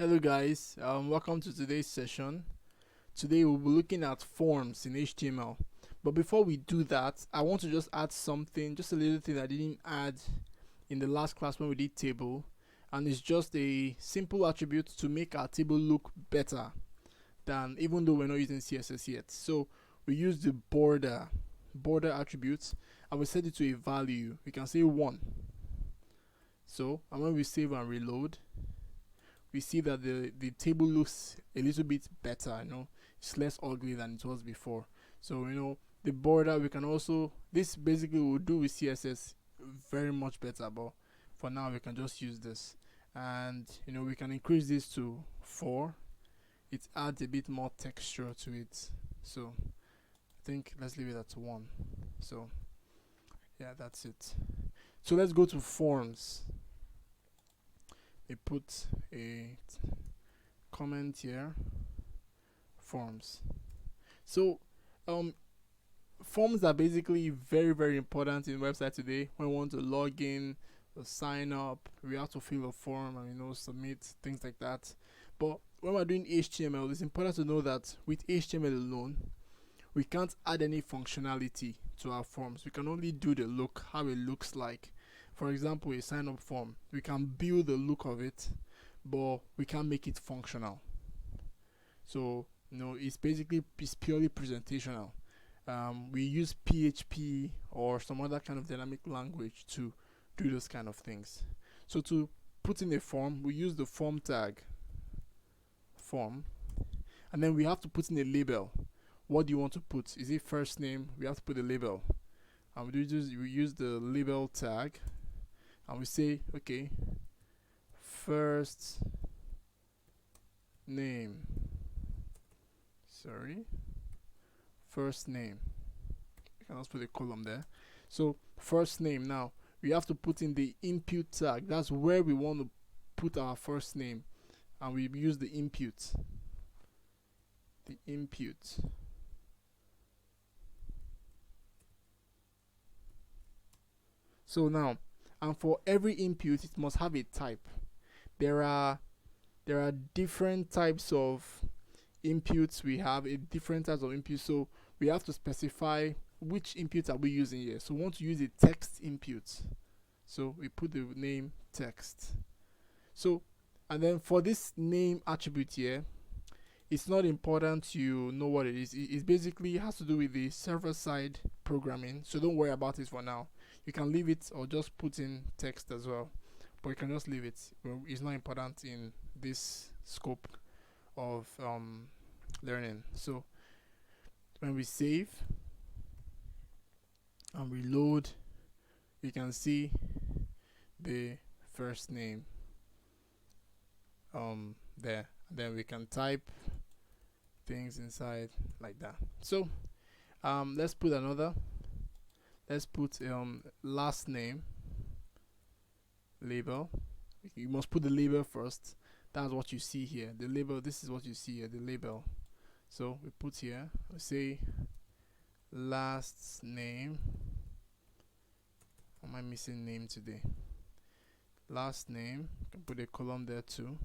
Hello guys, welcome to today's session. Today we'll be looking at forms in HTML. But before we do that, I want to just add something, just a little thing I didn't add in the last class when we did table. And it's just a simple attribute to make our table look better than, even though we're not using CSS yet. So we use the border attributes, and we set it to a value. We can say 1. So, and when we save and reload, we see that the table looks a little bit better. It's less ugly than it was before. So the border, we can also, this basically will do with CSS very much better, but for now we can just use this. And we can increase this to 4. It adds a bit more texture to it. So I think let's leave it at 1. So yeah, that's it. So let's go to forms. We put a comment here, forms. So forms are basically very important in website today. When we want to log in or sign up, we have to fill a form and submit things like that. But when we're doing HTML, it's important to know that with HTML alone, we can't add any functionality to our forms. We can only do the look, how it looks like. For example, a sign up form, we can build the look of it, but we can't make it functional. So it's purely presentational. We use PHP or some other kind of dynamic language to do those kind of things. So to put in a form, we use the form tag, form, and then we have to put in a label. What do you want to put? Is it first name? We have to put a label, and we use the label tag, and we say, okay, first name, first name. You can also put a column there. So first name. Now we have to put in the input tag. That's where we want to put our first name, and we use the input. So now, and for every input, it must have a type. There are different types of inputs. We have different types of inputs, so we have to specify which inputs are we using here. So we want to use a text input, so we put the name text. So, and then for this name attribute here, it's not important you know what it is. It basically has to do with the server side programming, so don't worry about it for now. You can leave it or just put in text as well, but you can just leave it. It's not important in this scope of learning. So when we save and reload, you can see the first name there. Then we can type things inside like that. So let's put another. Let's put last name label. You must put the label first. That's what you see here. The label, this is what you see here, the label. So we put here, we say last name. Am I missing name today? Last name. You can put a column there too.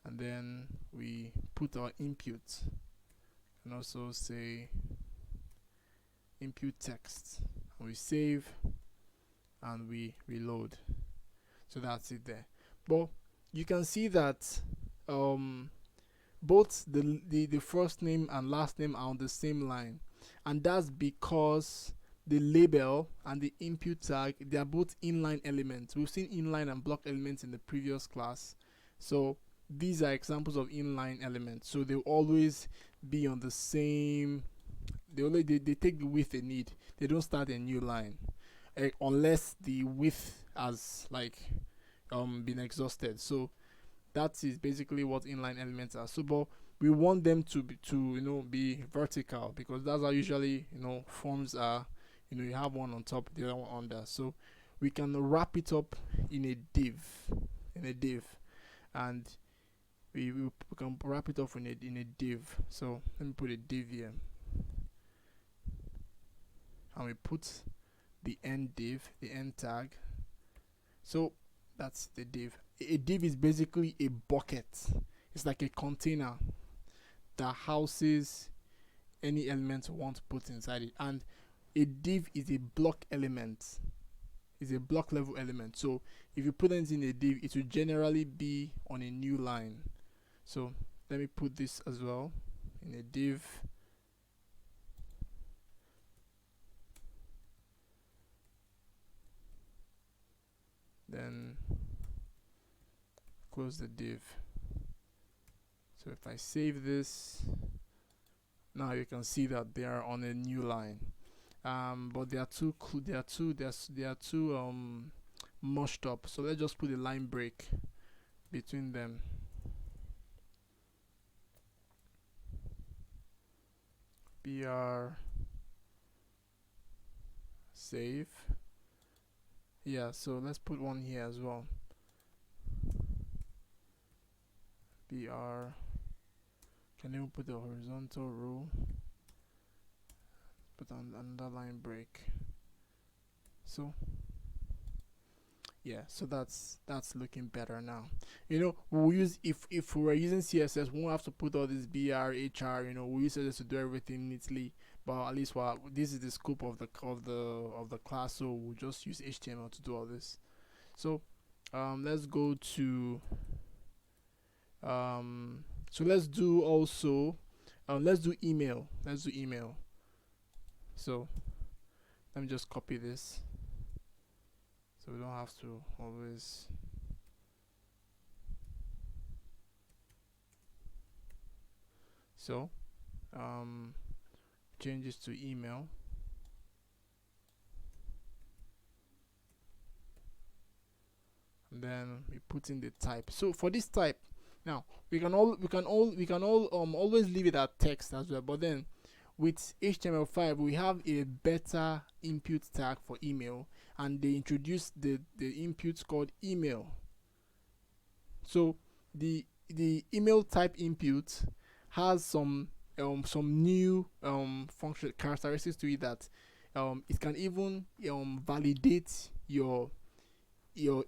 And then we put our input. And also say input text. And we save and we reload. So that's it there. But you can see that both the first name and last name are on the same line, and that's because the label and the input tag, they are both inline elements. We've seen inline and block elements in the previous class, so these are examples of inline elements. So they'll always be on the same, they take the width they need. They don't start a new line unless the width has been exhausted. So that is basically what inline elements are. So but we want them to be vertical, because that's how usually forms are. You have one on top, the other one under. So we can wrap it up in a div, and we can wrap it up in a div. So let me put a div here, and we put the end div, the end tag. So that's the div. a div is basically a bucket. It's like a container that houses any element you want to put inside it. And a div is a block element, is a block level element. So if you put it in a div, it will generally be on a new line. So let me put this as well in a div. Then close the div. So if I save this, now you can see that they are on a new line. But they are too mushed up. So let's just put a line break between them. BR save. Yeah, so let's put one here as well. BR, can even put a horizontal row, put on another line break. So yeah, so that's looking better now. You know, we'll use, if we were using CSS, we won't have to put all this BR, HR, you know, we use CSS to do everything neatly. But at least while this is the scope of the class, so we'll just use HTML to do all this. So let's go to so let's do also let's do email. So let me just copy this so we don't have to always. So change this to email. And then we put in the type. So for this type, now we can always leave it at text as well, but then with HTML5 we have a better input tag for email, and they introduced the inputs called email. So the email type input has some new function characteristics to it, that it can even validate your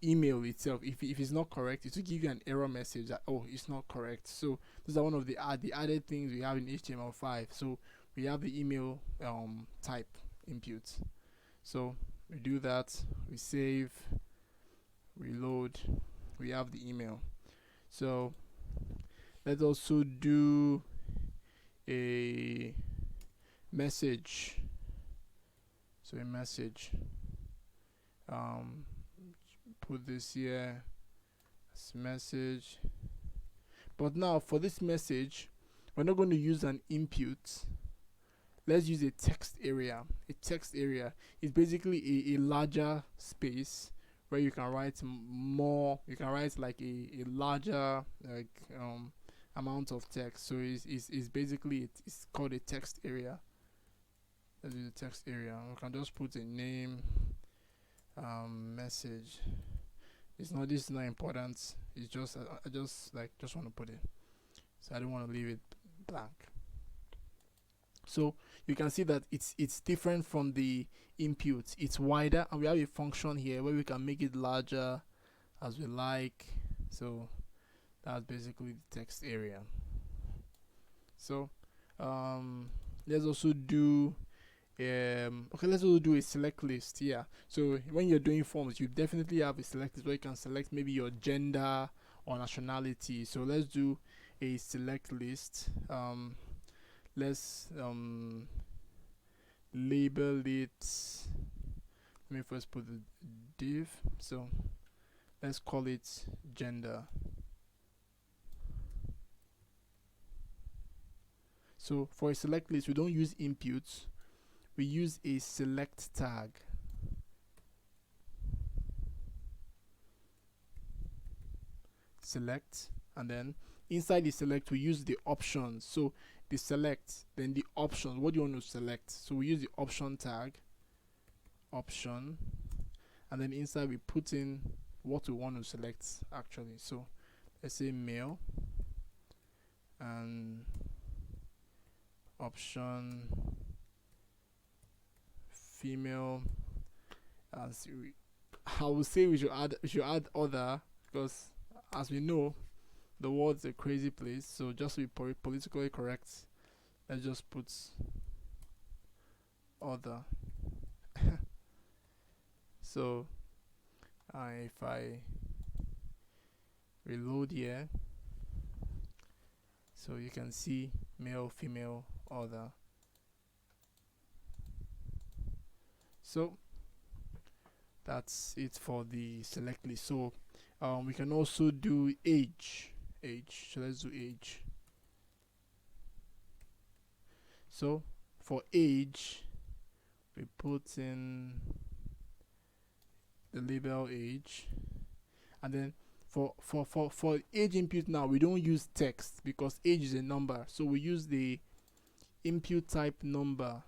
email itself. If it's not correct, it will give you an error message that, oh, it's not correct. So those are one of the added things we have in HTML5. So we have the email type input. So we do that, we save, reload, we have the email. So let's also do a message. So a message, put this here as message. But now for this message, we're not going to use an input. Let's use a text area. A text area is basically a larger space where you can write more. You can write like a larger amount of text. So it's basically it's called a text area. Let's use a text area. We can just put a name, message. This is not important. It's just I just want to put it. So I don't want to leave it blank. So you can see that it's different from the input. It's wider, and we have a function here where we can make it larger as we like. So that's basically the text area. So let's also do let's also do a select list. Yeah, so when you're doing forms, you definitely have a select list where you can select maybe your gender or nationality. So let's do a select list. Let's label it. Let me first put the div. So let's call it gender. So for a select list, we don't use inputs, we use a select tag. Select, and then inside the select we use the options. So the select, then the options, what do you want to select? So we use the option tag, option, and then inside we put in what we want to select actually. So let's say male, and option female, and I would say we should add other, because as we know, the world's a crazy place. So just to be politically correct, let's just put other. So if I reload here, so you can see male, female, other. So that's it for the select list. So we can also do age. So let's do age. So for age, we put in the label age, and then for age input now we don't use text because age is a number, so we use the input type number,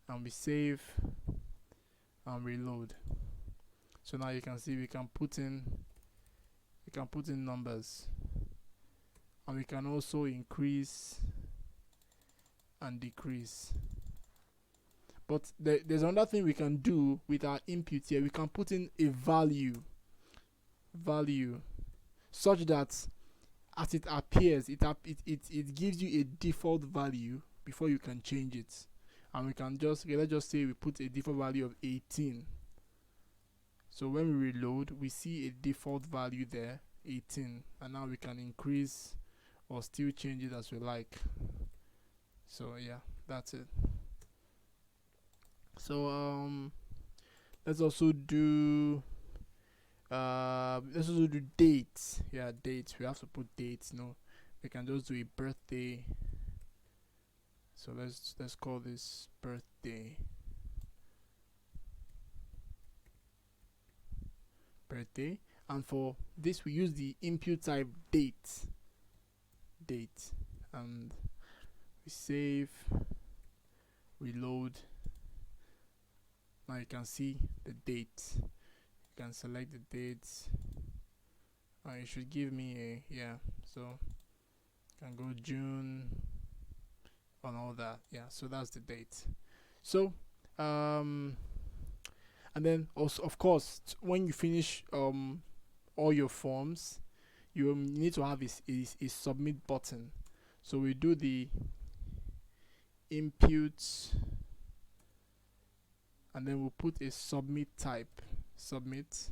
and we save and reload. So now you can see we can put in numbers, and we can also increase and decrease. But there's another thing we can do with our input here. We can put in a value such that as it appears, it gives you a default value before you can change it. And we can just, okay, let's just say we put a default value of 18. So when we reload, we see a default value there, 18, and now we can increase or still change it as we like. So yeah, that's it. So let's also do dates. Yeah, dates. We have to put dates. We can just do a birthday. So let's call this birthday. And for this we use the input type date, and we save, reload. Now you can see the date. You can select the dates. It should give me so you can go June and all that. So that's the date. So and then also, of course, when you finish all your forms, you need to have a submit button. So we do the input, and then we'll put a submit type, submit,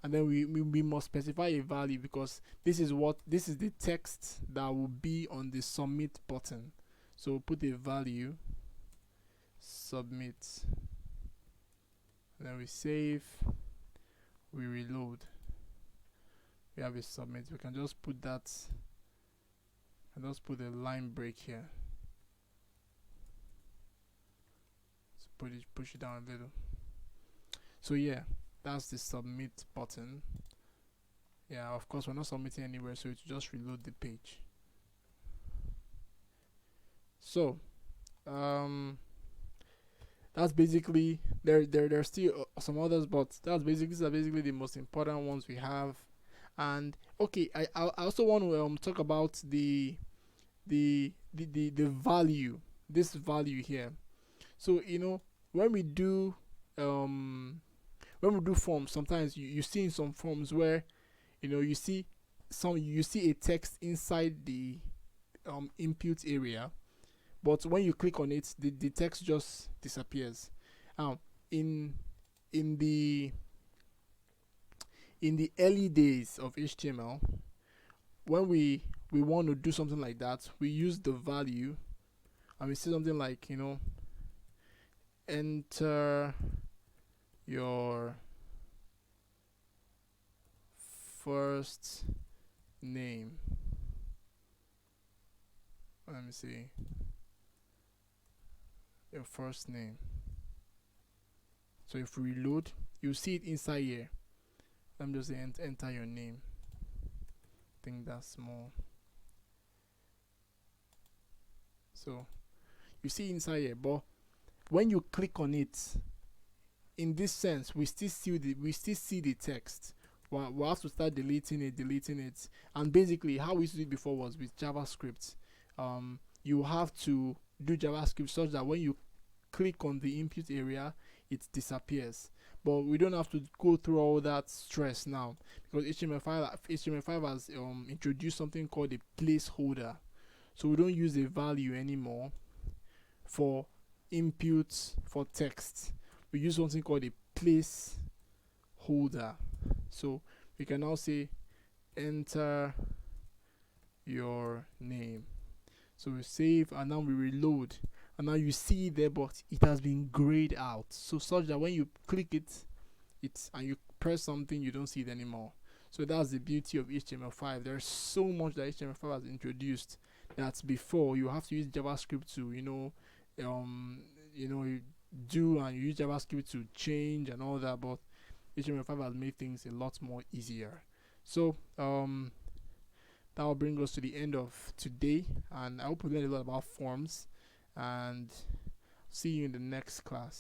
and then we must specify a value, because this is the text that will be on the submit button. So we'll put a value, submit, and then we save, we reload. We have a submit. We can just put that, and just put a line break here. Push it down a little. So yeah, that's the submit button. Of course we're not submitting anywhere, so it's just reload the page. So that's basically, there's still some others, but these are basically the most important ones we have. And okay, I also want to talk about the value, this value here. So when we do forms, sometimes you see in some forms where you see a text inside the input area, but when you click on it, the text just disappears. In the early days of HTML, when we want to do something like that, we use the value, and we say something like enter your first name. Let me see. Your first name. So if we reload, you see it inside here. Let me just say enter your name. I think that's more. So you see inside here, but when you click on it, in this sense, we still see the text. We'll have to start deleting it. And basically, how we used to do it before was with JavaScript. You have to do JavaScript such that when you click on the input area, it disappears. but we don't have to go through all that stress now, because HTML5 has introduced something called a placeholder. So we don't use a value anymore for inputs for text. We use something called a placeholder. So we can now say enter your name. So we save and now we reload, and now you see it there, but it has been grayed out, so such that when you click it, and you press something, you don't see it anymore. So that's the beauty of HTML5. There's so much that HTML5 has introduced that before you have to use JavaScript to you do, and you use JavaScript to change and all that, but HTML5 has made things a lot more easier. So that will bring us to the end of today, and I hope you learned a lot about forms, and see you in the next class.